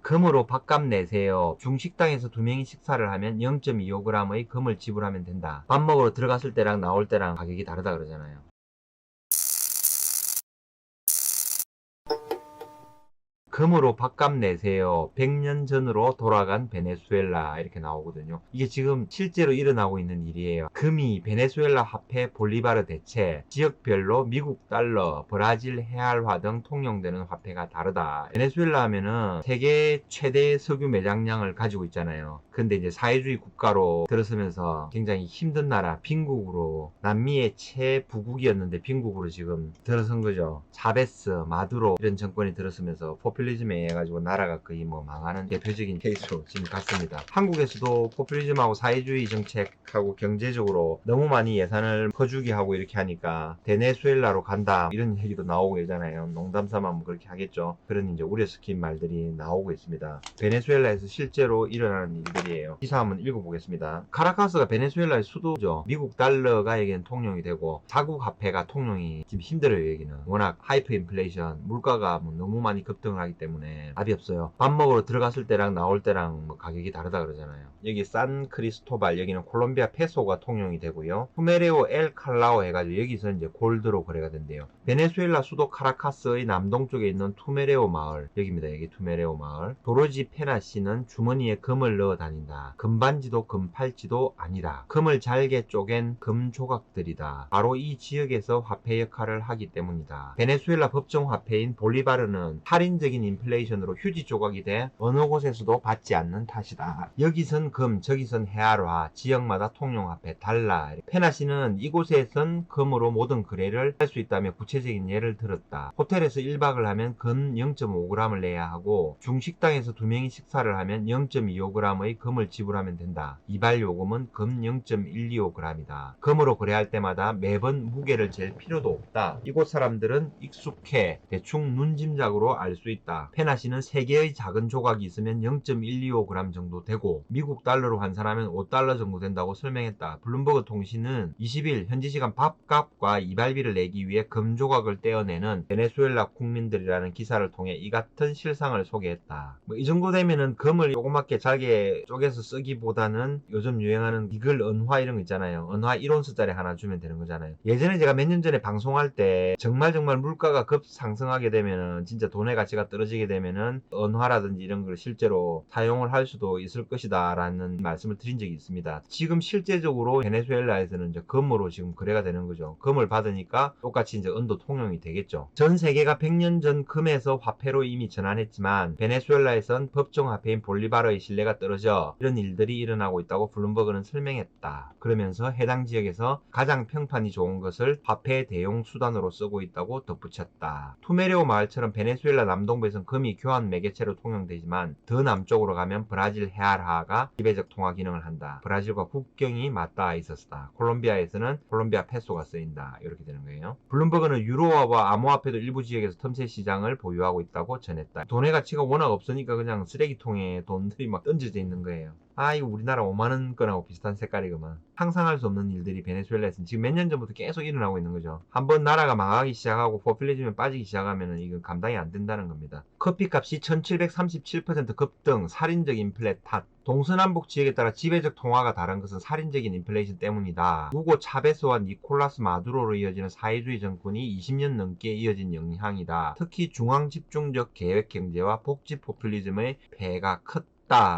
금으로 밥값 내세요. 중식당에서 2명이 식사를 하면 0.25g의 금을 지불하면 된다. 밥 먹으러 들어갔을 때랑 나올 때랑 가격이 다르다 그러잖아요. 금으로 밥값 내세요. 100년 전으로 돌아간 베네수엘라 이렇게 나오거든요. 이게 지금 실제로 일어나고 있는 일이에요. 금이 베네수엘라 화폐 볼리바르 대체, 지역별로 미국 달러, 브라질 헤알화 등 통용되는 화폐가 다르다. 베네수엘라 하면은 세계 최대 석유 매장량을 가지고 있잖아요. 근데 이제 사회주의 국가로 들어서면서 굉장히 힘든 나라, 빈국으로, 남미의 최부국이었는데 빈국으로 지금 들어선 거죠. 차베스, 마두로 이런 정권이 들어서면서 포퓰리즘에 의해 가지고 나라가 거의 뭐 망하는 대표적인 케이스로 지금 갔습니다. 한국에서도 포퓰리즘하고 사회주의 정책하고 경제적으로 너무 많이 예산을 퍼주기 하고 이렇게 하니까 베네수엘라로 간다 이런 얘기도 나오고 있잖아요. 농담 삼아 뭐 그렇게 하겠죠. 그런 이제 우려 섞인 말들이 나오고 있습니다. 베네수엘라에서 실제로 일어나는 일들이에요. 기사 한번 읽어보겠습니다. 카라카스가 베네수엘라의 수도죠. 미국 달러가 여기는 통용이 되고 자국 화폐가 통용이 지금 힘들어요. 여기는 워낙 하이퍼 인플레이션 물가가 뭐 너무 많이 급등을 하기 때문에 답이 없어요. 밥 먹으러 들어갔을 때랑 나올 때랑 뭐 가격이 다르다 그러잖아요. 여기 산 크리스토발 여기는 콜롬비아 페소가 통용이 되고요. 후메레오 엘 칼라오 해가지고 여기서 이제 골드로 거래가 된대요. 베네수엘라 수도 카라카스의 남동쪽에 있는 투메레오 마을 여기입니다. 여기 투메레오 마을. 도로지 페나시는 주머니에 금을 넣어 다닌다. 금반지도 금팔찌도 아니다. 금을 잘게 쪼갠 금 조각들이다. 바로 이 지역에서 화폐 역할을 하기 때문이다. 베네수엘라 법정 화폐인 볼리바르는 살인적인 인플레이션으로 휴지 조각이 돼 어느 곳에서도 받지 않는 탓이다. 여기선 금, 저기선 헤알화, 지역마다 통용화폐 달라. 페나시는 이곳에선 금으로 모든 거래를 할 수 있다며 구체적인 예를 들었다. 호텔에서 1박을 하면 금 0.5g을 내야 하고 중식당에서 2명이 식사를 하면 0.25g의 금을 지불하면 된다. 이발 요금은 금 0.125g이다. 금으로 거래할 때마다 매번 무게를 잴 필요도 없다. 이곳 사람들은 익숙해 대충 눈짐작으로 알 수 있다. 페나시는 3개의 작은 조각이 있으면 0.125g 정도 되고 미국 달러로 환산하면 5달러 정도 된다고 설명했다. 블룸버그 통신은 20일 현지 시간 밥값과 이발비를 내기 위해 금 조각을 떼어내는 베네수엘라 국민들이라는 기사를 통해 이 같은 실상을 소개했다. 뭐 이 정도 되면은 금을 조그맣게 잘게 쪼개서 쓰기보다는 요즘 유행하는 이글 은화 이런 거 있잖아요. 은화 1온스짜리 하나 주면 되는 거잖아요. 예전에 제가 몇 년 전에 방송할 때 정말 물가가 급상승하게 되면은 진짜 돈의 가치가 떨어지게 되면은 은화라든지 이런 걸 실제로 사용을 할 수도 있을 것이다 라는 말씀을 드린 적이 있습니다. 지금 실제적으로 베네수엘라에서는 이제 금으로 지금 거래가 되는 거죠. 금을 받으니까 똑같이 이제 은도 통용이 되겠죠. 전 세계가 100년 전 금에서 화폐로 이미 전환했지만 베네수엘라에선 법정 화폐인 볼리바르의 신뢰가 떨어져 이런 일들이 일어나고 있다고 블룸버그는 설명했다. 그러면서 해당 지역에서 가장 평판이 좋은 것을 화폐 대용 수단으로 쓰고 있다고 덧붙였다. 투메레오 마을처럼 베네수엘라 남동부에선 금이 교환 매개체로 통용되지만 더 남쪽으로 가면 브라질 헤알화가 지배적 통화 기능을 한다. 브라질과 국경이 맞닿아 있었다. 콜롬비아에서는 콜롬비아 페소가 쓰인다. 이렇게 되는 거예요. 블룸버그는 유로화와 암호화폐도 일부 지역에서 틈새 시장을 보유하고 있다고 전했다. 돈의 가치가 워낙 없으니까 그냥 쓰레기통에 돈들이 막 던져져 있는 거예요. 아 이거 우리나라 5만원 건하고 비슷한 색깔이구만. 상상할 수 없는 일들이 베네수엘라에서는 지금 몇 년 전부터 계속 일어나고 있는 거죠. 한번 나라가 망하기 시작하고 포퓰리즘에 빠지기 시작하면 이건 감당이 안 된다는 겁니다. 커피값이 1737% 급등, 살인적 인플레 탓. 동서남북 지역에 따라 지배적 통화가 다른 것은 살인적인 인플레이션 때문이다. 후고 차베스와 니콜라스 마두로로 이어지는 사회주의 정권이 20년 넘게 이어진 영향이다. 특히 중앙집중적 계획경제와 복지 포퓰리즘의 폐해가 컸다.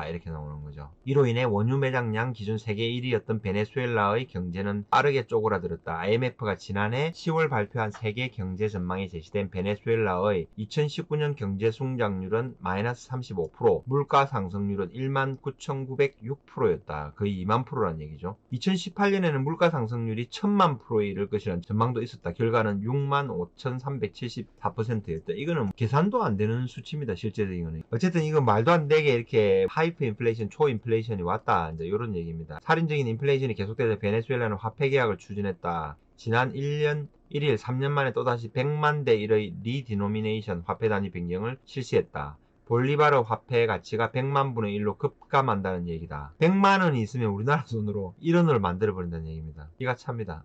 이렇게 나오는 거죠. 이로 인해 원유 매장량 기준 세계 1위였던 베네수엘라의 경제는 빠르게 쪼그라들었다. IMF가 지난해 10월 발표한 세계 경제 전망에 제시된 베네수엘라의 2019년 경제 성장률은 마이너스 35%, 물가 상승률은 19,906%였다. 거의 2만 프로란 얘기죠. 2018년에는 물가 상승률이 1,000만 프로에 이를 것이라는 전망도 있었다. 결과는 65,374%였다. 이거는 계산도 안 되는 수치입니다. 실제적인 거는. 어쨌든 이건 말도 안 되게 이렇게 하이퍼 인플레이션, 초 인플레이션이 왔다. 이제 이런 얘기입니다. 살인적인 인플레이션이 계속되자 베네수엘라는 화폐 계약을 추진했다. 지난 1년 1일 3년 만에 또다시 100만 대 1의 리디노미네이션 화폐 단위 변경을 실시했다. 볼리바르 화폐의 가치가 100만 분의 1로 급감한다는 얘기다. 100만 원이 있으면 우리나라 돈으로 1원을 만들어버린다는 얘기입니다. 기가 찹니다.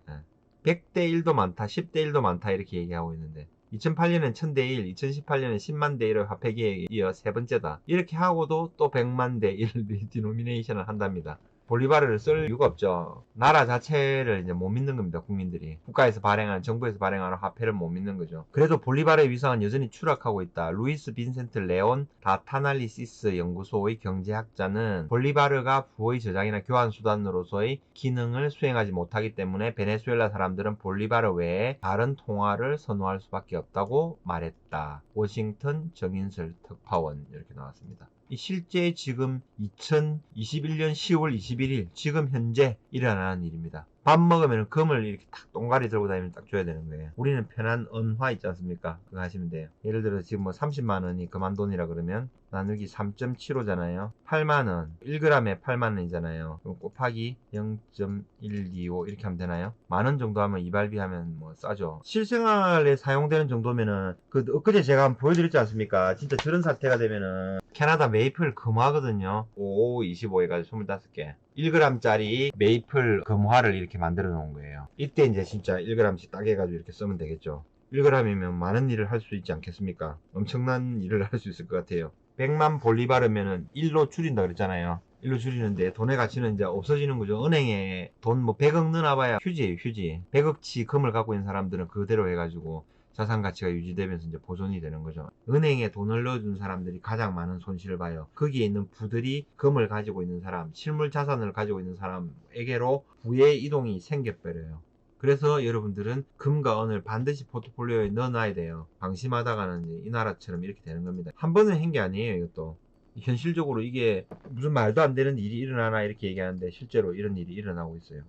100대 1도 많다, 10대 1도 많다 이렇게 얘기하고 있는데 2008년엔 1000대 1, 2018년엔 10만 대 1의 화폐기에 이어 세 번째다. 이렇게 하고도 또 100만 대 1을 디노미네이션을 한답니다. 볼리바르를 쓸 이유가 없죠. 나라 자체를 이제 못 믿는 겁니다. 국민들이. 국가에서 발행하는, 정부에서 발행하는 화폐를 못 믿는 거죠. 그래도 볼리바르의 위상은 여전히 추락하고 있다. 루이스 빈센트 레온 다타날리시스 연구소의 경제학자는 볼리바르가 부의 저장이나 교환 수단으로서의 기능을 수행하지 못하기 때문에 베네수엘라 사람들은 볼리바르 외에 다른 통화를 선호할 수밖에 없다고 말했다. 워싱턴 정인설 특파원 이렇게 나왔습니다. 실제 지금 2021년 10월 21일 지금 현재 일어나는 일입니다. 밥 먹으면 금을 이렇게 탁 동가리 들고 다니면 딱 줘야 되는 거예요. 우리는 편한 은화 있지 않습니까? 그거 하시면 돼요. 예를 들어 지금 뭐 30만 원이 금한돈이라 그러면 나누기 3.75잖아요. 8만 원, 1g에 8만 원이잖아요. 그럼 곱하기 0.125 이렇게 하면 되나요? 만 원 정도 하면 이발비 하면 뭐 싸죠. 실생활에 사용되는 정도면은 엊그제 제가 한번 보여드렸지 않습니까? 진짜 저런 사태가 되면은 캐나다 메이플 금화거든요. 5525 해가지고 25개. 1g짜리 메이플 금화를 이렇게 만들어 놓은 거예요. 이때 이제 진짜 1g씩 딱 해가지고 이렇게 쓰면 되겠죠. 1g이면 많은 일을 할 수 있지 않겠습니까? 엄청난 일을 할 수 있을 것 같아요. 100만 볼리바르면은 1로 줄인다 그랬잖아요. 1로 줄이는데 돈의 가치는 이제 없어지는 거죠. 은행에 돈 뭐 100억 넣어놔봐야 휴지예요, 휴지. 100억치 금을 갖고 있는 사람들은 그대로 해가지고 자산 가치가 유지되면서 이제 보존이 되는 거죠. 은행에 돈을 넣어준 사람들이 가장 많은 손실을 봐요. 거기에 있는 부들이 금을 가지고 있는 사람, 실물 자산을 가지고 있는 사람에게로 부의 이동이 생겨버려요. 그래서 여러분들은 금과 은을 반드시 포트폴리오에 넣어놔야 돼요. 방심하다가는 이 나라처럼 이렇게 되는 겁니다. 한 번은 한 게 아니에요, 이것도. 현실적으로 이게 무슨 말도 안 되는 일이 일어나나 이렇게 얘기하는데 실제로 이런 일이 일어나고 있어요.